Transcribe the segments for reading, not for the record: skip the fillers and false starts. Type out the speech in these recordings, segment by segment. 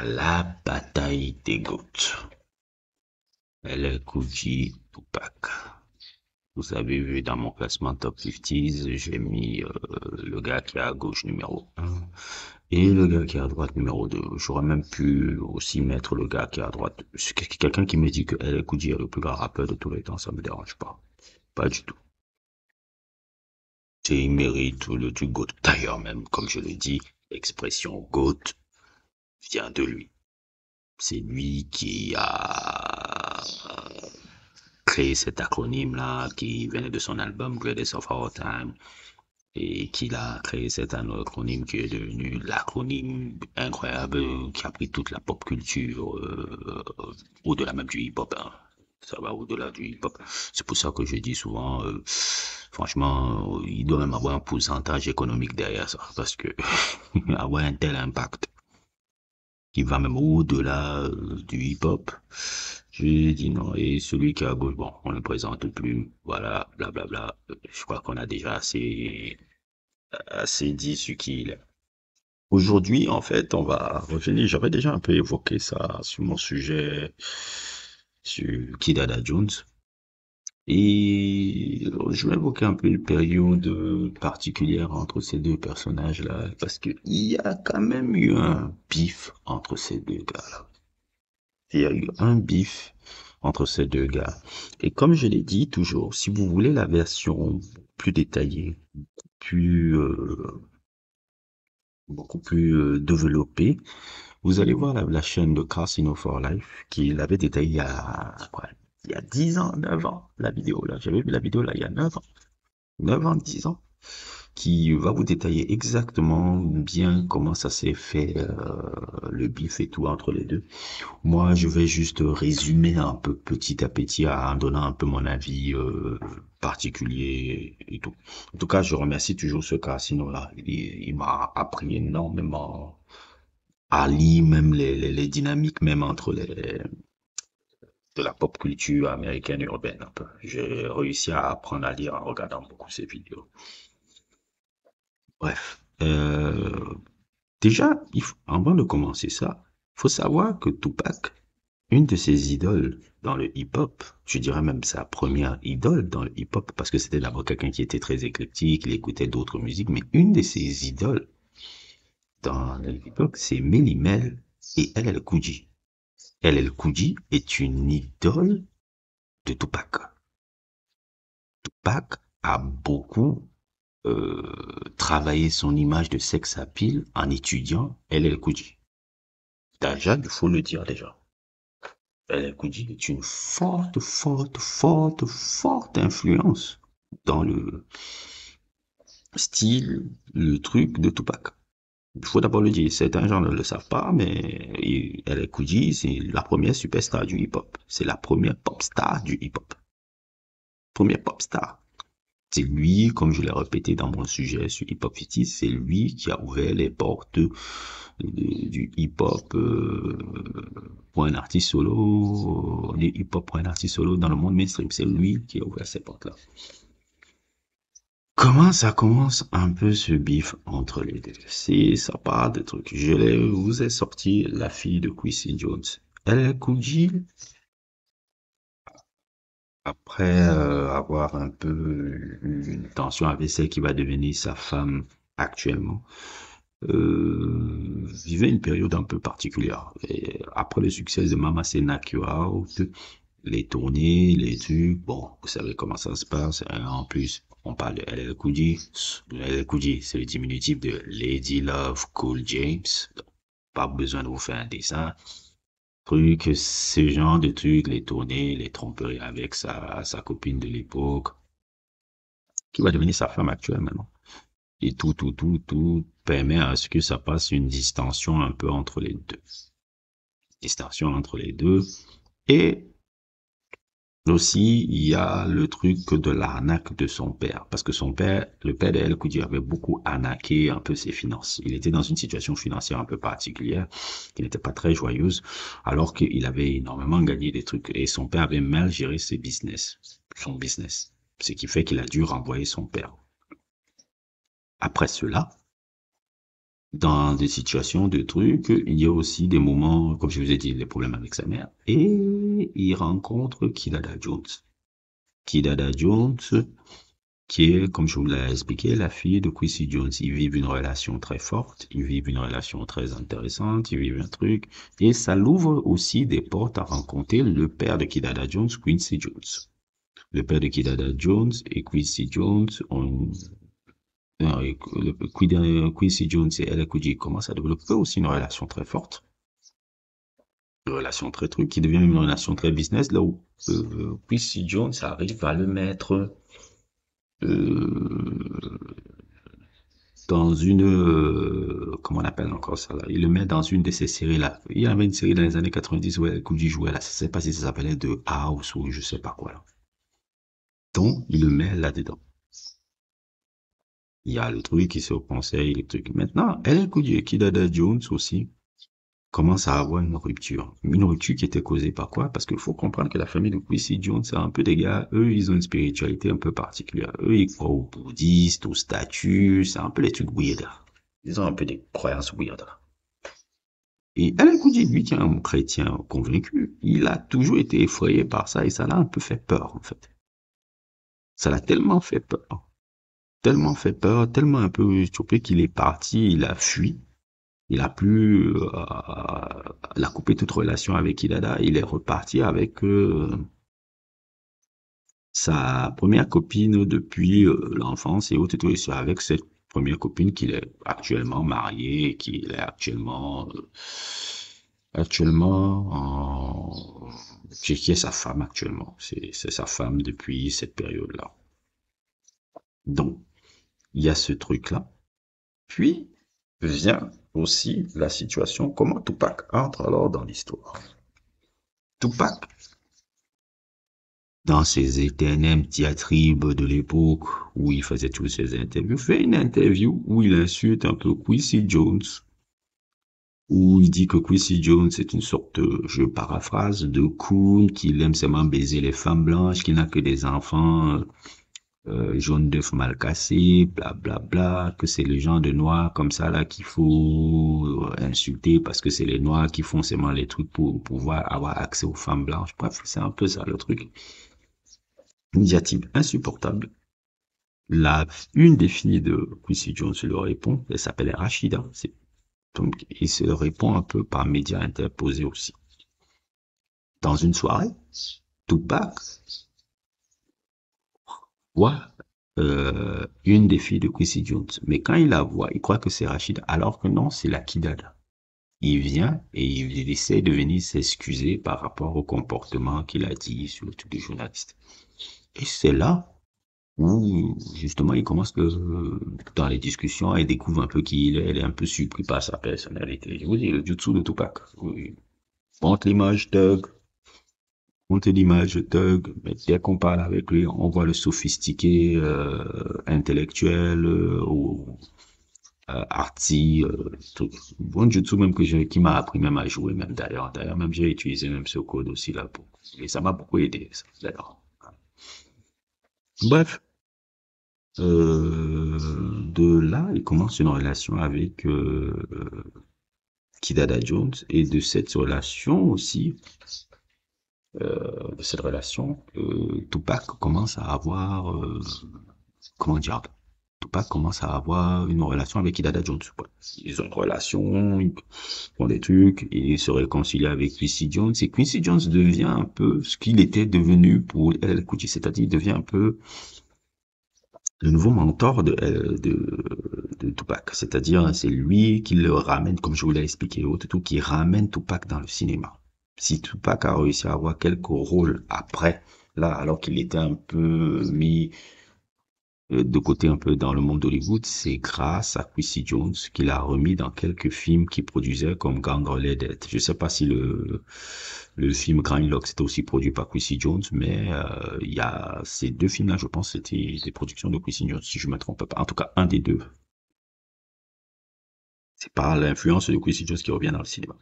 La bataille des GOAT. LL Cool J, Tupac. Vous avez vu dans mon classement top 50s, j'ai mis le gars qui est à gauche numéro 1 et le gars qui est à droite numéro 2. J'aurais même pu aussi mettre le gars qui est à droite. Quelqu'un qui me dit que LL Cool J est le plus grand rappeur de tous les temps, ça me dérange pas. Pas du tout. Et il mérite le du GOAT. D'ailleurs même, comme je le dis, l'expression GOAT vient de lui. C'est lui qui a créé cet acronyme-là, qui venait de son album Greatest of All Time, et qu'il a créé cet acronyme qui est devenu l'acronyme incroyable qui a pris toute la pop culture au-delà même du hip-hop. Hein. Ça va au-delà du hip-hop. C'est pour ça que je dis souvent, franchement, il doit même avoir un pourcentage économique derrière ça, parce que avoir un tel impact qui va même au-delà du hip-hop. J'ai dit non, et celui qui est à gauche, bon, on ne le présente plus, voilà, blablabla. Je crois qu'on a déjà assez dit ce qu'il est. Aujourd'hui, en fait, on va revenir, j'avais déjà un peu évoqué ça sur mon sujet sur Kid Ada Jones. Et je vais évoquer un peu une période particulière entre ces deux personnages-là, parce qu'il y a quand même eu un bif entre ces deux gars-là. Il y a eu un bif entre ces deux gars. Et comme je l'ai dit toujours, si vous voulez la version plus détaillée, plus, beaucoup plus développée, vous allez voir la chaîne de Casino for Life qui l'avait détaillé il y a, quoi, il y a 10 ans, 9 ans, la vidéo là. J'avais vu la vidéo là il y a 9 ans. 9 ans, 10 ans, qui va vous détailler exactement bien comment ça s'est fait, le bif et tout entre les deux. Moi, je vais juste résumer un peu petit à petit en donnant un peu mon avis particulier et tout. En tout cas, je remercie toujours ce casino-là. Il m'a appris énormément à lire même les dynamiques même entre les de la pop culture américaine urbaine un peu. J'ai réussi à apprendre à lire en regardant beaucoup ces vidéos. Bref, déjà, avant de commencer ça, il faut savoir que Tupac, une de ses idoles dans le hip-hop, je dirais même sa première idole dans le hip-hop, parce que c'était d'abord quelqu'un qui était très éclectique, il écoutait d'autres musiques, mais une de ses idoles dans le hip-hop, c'est Melly Mel et LL Cool J. LL Cool J est une idole de Tupac. Tupac a beaucoup travaillé son image de sex appeal en étudiant LL Cool J. Déjà, il faut le dire déjà. LL Cool J est une forte influence dans le style, le truc de Tupac. Il faut d'abord le dire, certains gens ne le savent pas, mais LL Cool J, c'est la première superstar du hip-hop. C'est la première pop star du hip-hop. Première pop star. C'est lui, comme je l'ai répété dans mon sujet sur Hip Hop 50, c'est lui qui a ouvert les portes du hip-hop pour un artiste solo, du hip-hop pour un artiste solo dans le monde mainstream. C'est lui qui a ouvert ces portes-là. Comment ça commence un peu ce bif entre les deux? C'est ça part de trucs. Vous ai sorti la fille de Quincy Jones. Elle est Cool J, après avoir un peu eu une tension avec celle qui va devenir sa femme actuellement. Vivait une période un peu particulière. Et après le succès de Mama Say Knock You Out, les tournées, les trucs, bon, vous savez comment ça se passe. Hein. En plus, on parle de LL Cool J. LL Cool J, c'est le diminutif de Lady Love Cool James. Donc, pas besoin de vous faire un dessin. Truc, ce genre de trucs, les tournées, les tromperies avec sa copine de l'époque, qui va devenir sa femme actuelle maintenant. Et tout permet à ce que ça passe une distension un peu entre les deux. Distension entre les deux. Et aussi, il y a le truc de l'arnaque de son père. Parce que son père, le père d'El Koudi avait beaucoup arnaqué un peu ses finances. Il était dans une situation financière un peu particulière, qui n'était pas très joyeuse, alors qu'il avait énormément gagné des trucs. Et son père avait mal géré son business. Ce qui fait qu'il a dû renvoyer son père. Après cela, dans des situations de trucs, il y a aussi des moments, comme je vous ai dit, les problèmes avec sa mère. Et il rencontre Kidada Jones. Kidada Jones, qui est, comme je vous l'ai expliqué, la fille de Quincy Jones. Ils vivent une relation très forte, ils vivent une relation très intéressante, ils vivent un truc. Et ça l'ouvre aussi des portes à rencontrer le père de Kidada Jones, Quincy Jones. Le père de Kidada Jones et Quincy Jones ont Quincy Jones et Ella Kudji commencent à développer aussi une relation très forte, une relation très truc, qui devient une relation très business, là où Quincy Jones arrive à le mettre euh, dans une, comment on appelle encore ça là, il le met dans une de ces séries là. Il y avait une série dans les années 90 où Ella Kudji jouait là, je sais pas si ça s'appelait The House ou je sais pas quoi là. Donc, il le met là-dedans. Il y a le truc qui se conseille, le truc. Maintenant, Ella Kudji et Kidada Jones aussi, commence à avoir une rupture. Une rupture qui était causée par quoi? Parce qu'il faut comprendre que la famille de Quincy Jones, c'est un peu des gars, eux, ils ont une spiritualité un peu particulière. Eux, ils croient aux bouddhistes, aux statues, c'est un peu les trucs weird. Ils ont un peu des croyances weird. Et Alain Kouji, lui, qui est un chrétien convaincu, il a toujours été effrayé par ça et ça l'a un peu fait peur, en fait. Ça l'a tellement fait peur, tellement un peu choqué qu'il est parti, il a fui. Il a plus, il a coupé toute relation avec Idada. Il est reparti avec sa première copine depuis l'enfance et autres, et tout, et c'est avec cette première copine qu'il est actuellement marié, et qu'il est actuellement qui est sa femme actuellement. C'est sa femme depuis cette période-là. Donc, il y a ce truc-là. Puis vient aussi la situation, comment Tupac entre alors dans l'histoire. Tupac, dans ses éternelles diatribes de l'époque où il faisait toutes ses interviews, fait une interview où il insulte un peu Quincy Jones, où il dit que Quincy Jones est une sorte, je paraphrase, de coon, qu'il aime seulement baiser les femmes blanches, qu'il n'a que des enfants jaune d'œuf mal cassé, bla bla bla, que c'est le genre de noirs comme ça là qu'il faut insulter parce que c'est les noirs qui font seulement les trucs pour pouvoir avoir accès aux femmes blanches. Bref, c'est un peu ça le truc. Une diatribe insupportable. Une des filles de Quincy Jones lui répond, elle s'appelle Rachida. Donc, il se répond un peu par médias interposés aussi. Dans une soirée, Tupac voit une des filles de Quincy Jones. Mais quand il la voit, il croit que c'est Rachida, alors que non, c'est la Kidada. Il vient et il essaie de venir s'excuser par rapport au comportement qu'il a dit sur le truc du journaliste. Et c'est là où, justement, il commence dans les discussions, il découvre un peu qui il est, elle est un peu surpris par sa personnalité. Je vous dis, le jutsu de Tupac. Oui. Montre l'image Doug, montre l'image Doug, mais dès qu'on parle avec lui, on voit le sophistiqué, intellectuel, ou arty, tout. Bon jutsu même qui m'a appris même à jouer, même d'ailleurs. D'ailleurs, même j'ai utilisé même ce code aussi là et ça m'a beaucoup aidé, ça, d'ailleurs. Bref. De là, il commence une relation avec Kidada Jones et de cette relation aussi, de cette relation, Tupac commence à avoir, comment dire, Tupac commence à avoir une relation avec Kidada Jones. Ouais. Ils ont une relation, ils font des trucs, et ils se réconcilient avec Quincy Jones. Et Quincy Jones devient un peu ce qu'il était devenu pour El Kouji, c'est-à-dire il devient un peu le nouveau mentor de Tupac. C'est-à-dire, c'est lui qui le ramène, comme je vous l'ai expliqué, tout, qui ramène Tupac dans le cinéma. Si Tupac a réussi à avoir quelques rôles après, là, alors qu'il était un peu mis de côté un peu dans le monde d'Hollywood, c'est grâce à Quincy Jones qu'il a remis dans quelques films qu'il produisait comme Gang Related. Je sais pas si le film Grindlock c'était aussi produit par Quincy Jones, mais il y a ces deux films-là, je pense, c'était des productions de Quincy Jones, si je me trompe pas. En tout cas, un des deux. C'est par l'influence de Quincy Jones qui revient dans le cinéma.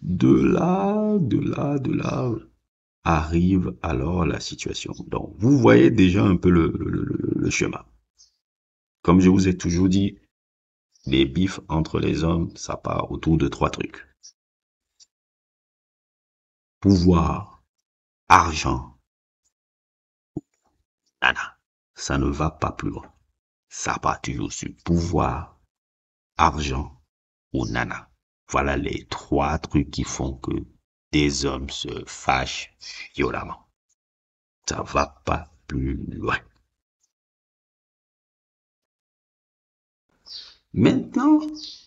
De là, arrive alors la situation. Donc, vous voyez déjà un peu le schéma. Comme je vous ai toujours dit, les bifs entre les hommes, ça part autour de trois trucs. Pouvoir, argent, nana. Ça ne va pas plus loin. Ça part toujours sur pouvoir, argent ou nana. Voilà les trois trucs qui font que des hommes se fâchent violemment. Ça va pas plus loin. Maintenant,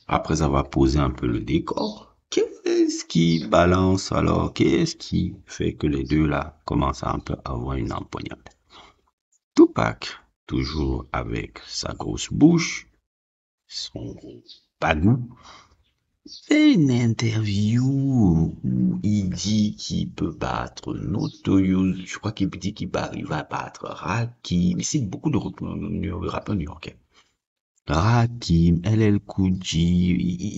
après avoir posé un peu le décor, qu'est-ce qui balance alors? Qu'est-ce qui fait que les deux là commencent à un peu avoir une empoignade? Tupac, toujours avec sa grosse bouche, son gros bagou, fait une interview où il dit qu'il peut battre Notorious, je crois qu'il dit qu'il va arriver à battre Rakim, il cite beaucoup de rappeurs new-yorkais. Rakim, LL Cool J,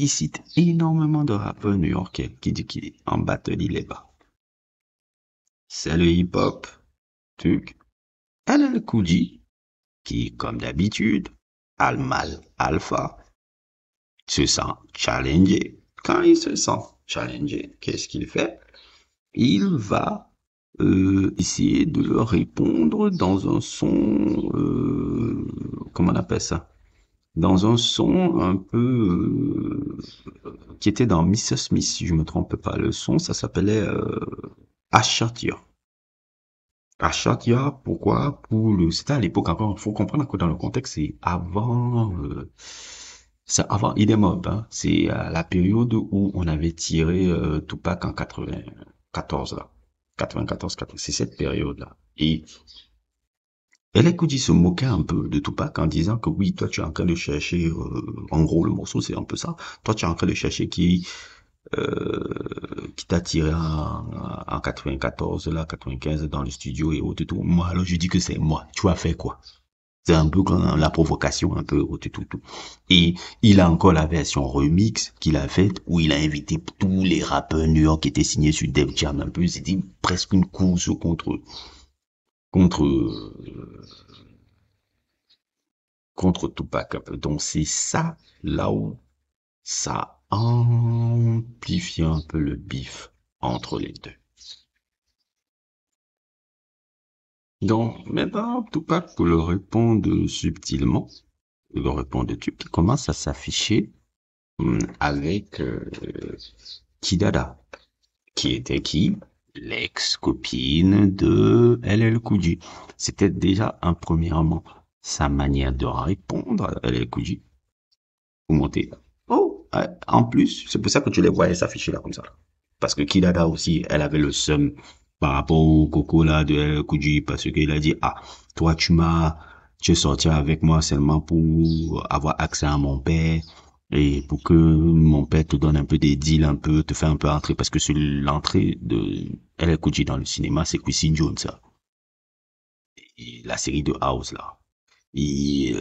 il cite énormément de rappeurs new-yorkais qui dit qu'il est en battle, il est bas. C'est le hip-hop, truc. LL Cool J, qui, comme d'habitude, a le mal alpha, se sent challengé. Quand il se sent challengé, qu'est-ce qu'il fait? Il va essayer de leur répondre dans un son, comment on appelle ça? Dans un son un peu qui était dans Mr. Smith, si je me trompe pas. Le son, ça s'appelait Ashatia. Ashatia, pourquoi? C'était à l'époque encore. Il faut comprendre que dans le contexte, c'est avant Idem hein. C'est à la période où on avait tiré Tupac en 94 là. 94, 94, c'est cette période-là. Et LL Cool J se moquait un peu de Tupac en disant que oui, toi tu es en train de chercher, en gros le morceau c'est un peu ça, toi tu es en train de chercher qui t'a tiré en 94, là, 95 dans le studio et autres et tout. Moi alors je dis que c'est moi, tu as fait quoi? C'est un peu comme la provocation, un peu autre et tout, tout. Et il a encore la version remix qu'il a faite où il a invité tous les rappeurs New York qui étaient signés sur Def Jam un peu, c'était presque une course contre contre Tupac un peu. Donc c'est ça là où ça amplifie un peu le bif entre les deux. Donc maintenant Tupac le répond subtilement, le répond de trucs qui commence à s'afficher avec Kidada, qui était qui? L'ex-copine de LL Cool J. C'était déjà premièrement sa manière de répondre à LL Cool J. Vous montez. Oh, en plus, c'est pour ça que tu les voyais s'afficher là comme ça. Parce que Kidada aussi, elle avait le seum par rapport au coco là de LL Cool J parce qu'il a dit, ah, toi tu es sorti avec moi seulement pour avoir accès à mon père et pour que mon père te donne un peu des deals, un peu, te fait un peu entrer parce que c'est l'entrée de LL Cool J dans le cinéma, c'est Quincy Jones, ça. Et la série de House là. Et,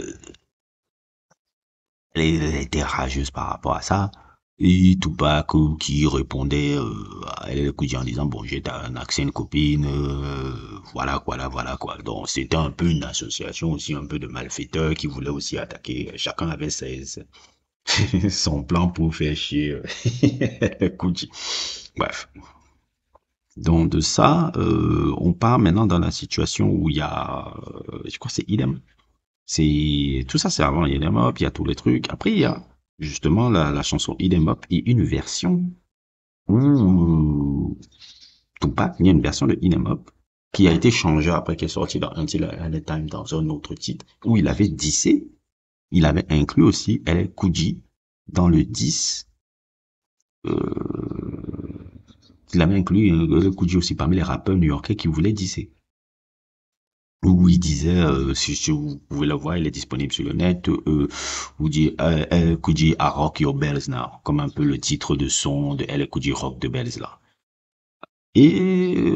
elle était rageuse par rapport à ça. Et Tupac qui répondait à LL Cool J en disant bon j'ai un accès à une copine voilà quoi donc c'était un peu une association aussi un peu de malfaiteurs qui voulaient aussi attaquer chacun avait son plan pour faire chier LL Cool J. Bref, donc de ça on part maintenant dans la situation où il y a je crois que c'est Idem. C'est tout ça, c'est avant Idem Up, il y a tous les trucs. Après, il y a justement la chanson Idem Up et une version où Tupac, il y a une version de Idem Up qui a été changée après, qui est sortie dans Until at a Time dans un autre titre où il avait dissé, il avait inclus aussi LL Cool J dans le 10. Il avait inclus LL Cool J aussi parmi les rappeurs new-yorkais qui voulaient disser. Où il disait, si vous pouvez le voir, il est disponible sur le net, où dit El Could I Rock Your Bells Now, comme un peu le titre de son de El Could I Rock the Bells là. Et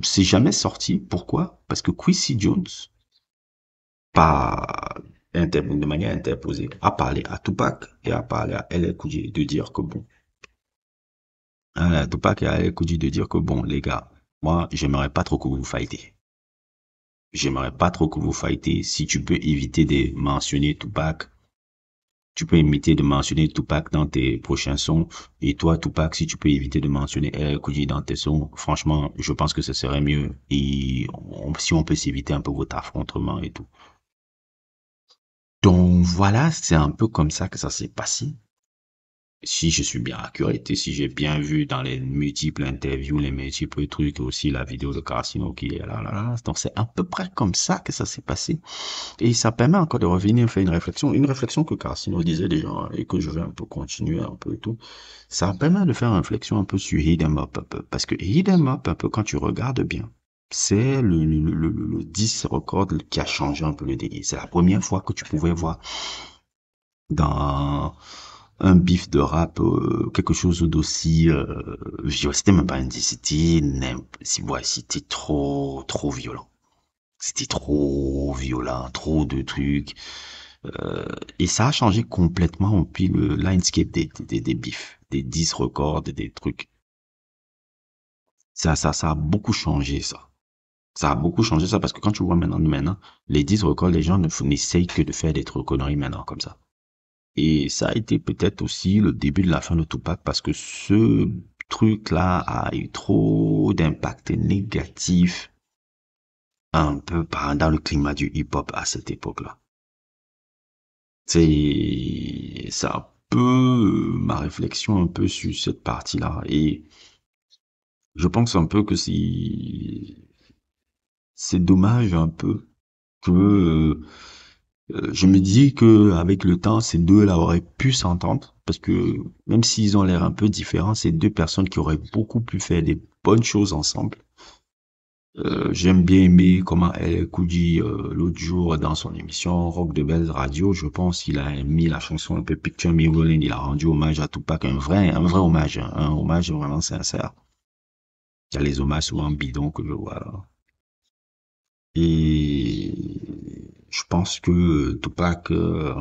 c'est jamais sorti. Pourquoi? Parce que Quincy Jones, par de manière interposée, a parlé à Tupac et a parlé à LL Cool J de dire que bon, Tupac et à LL Cool J de dire que bon, les gars, moi, j'aimerais pas trop que vous vous fightez. J'aimerais pas trop que vous fightez. Si tu peux éviter de mentionner Tupac, tu peux éviter de mentionner Tupac dans tes prochains sons. Et toi, Tupac, si tu peux éviter de mentionner LL Cool J dans tes sons, franchement, je pense que ce serait mieux. Et si on peut s'éviter un peu votre affrontement et tout. Donc voilà, c'est un peu comme ça que ça s'est passé. Si je suis bien accurate et si j'ai bien vu dans les multiples interviews, les multiples trucs, aussi la vidéo de Carcino qui est là. Donc c'est à peu près comme ça que ça s'est passé. Et ça permet encore de revenir faire une réflexion que Carcino disait déjà hein, et que je vais un peu continuer un peu et tout. Ça permet de faire une réflexion un peu sur Hit 'em Up, un peu. Parce que Hit 'em Up, un peu quand tu regardes bien, c'est le 10 record qui a changé un peu le délire. C'est la première fois que tu pouvais voir dans un bif de rap, quelque chose d'aussi violent. C'était même pas un diss, c'était trop violent. C'était trop violent, trop de trucs. Et ça a changé complètement puis le landscape des bifs, des 10 records, des trucs. Ça a beaucoup changé ça. Ça a beaucoup changé ça parce que quand tu vois maintenant, les 10 records, les gens n'essayent que de faire des trucs conneries maintenant comme ça. Et ça a été peut-être aussi le début de la fin de Tupac parce que ce truc-là a eu trop d'impact négatif un peu dans le climat du hip-hop à cette époque-là. C'est un peu ma réflexion un peu sur cette partie-là. Et je pense un peu que c'est dommage un peu que je me dis que avec le temps, ces deux-là auraient pu s'entendre parce que même s'ils ont l'air un peu différents, c'est deux personnes qui auraient beaucoup pu faire des bonnes choses ensemble. J'aime bien aimer comment elle dit l'autre jour dans son émission Rock de Belle Radio, je pense qu'il a mis la chanson un peu Picture Me Rolling, il a rendu hommage à Tupac, un vrai hommage, hein, un hommage vraiment sincère. Il y a les hommages souvent bidons que je vois. Et je pense que Tupac, le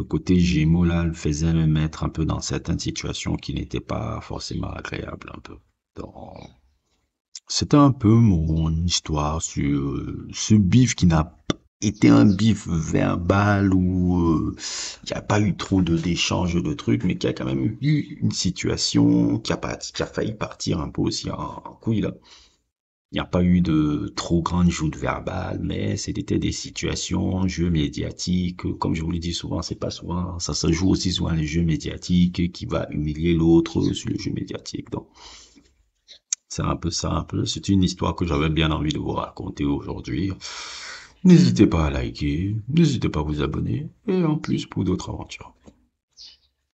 côté Gémeaux là, le faisait le mettre un peu dans certaines situations qui n'étaient pas forcément agréables un peu. Donc, c'était un peu mon histoire sur ce bif qui n'a pas été un bif verbal où il n'y a pas eu trop d'échanges de trucs, mais qui a quand même eu une situation qui a failli partir un peu aussi en couille là. Il n'y a pas eu de trop grande joute verbale, mais c'était des situations, jeux médiatiques. Comme je vous le dis souvent, c'est pas souvent, ça se joue aussi souvent les jeux médiatiques qui va humilier l'autre sur le jeu médiatique. Donc, c'est un peu ça, un peu. C'est une histoire que j'avais bien envie de vous raconter aujourd'hui. N'hésitez pas à liker, n'hésitez pas à vous abonner, et en plus pour d'autres aventures.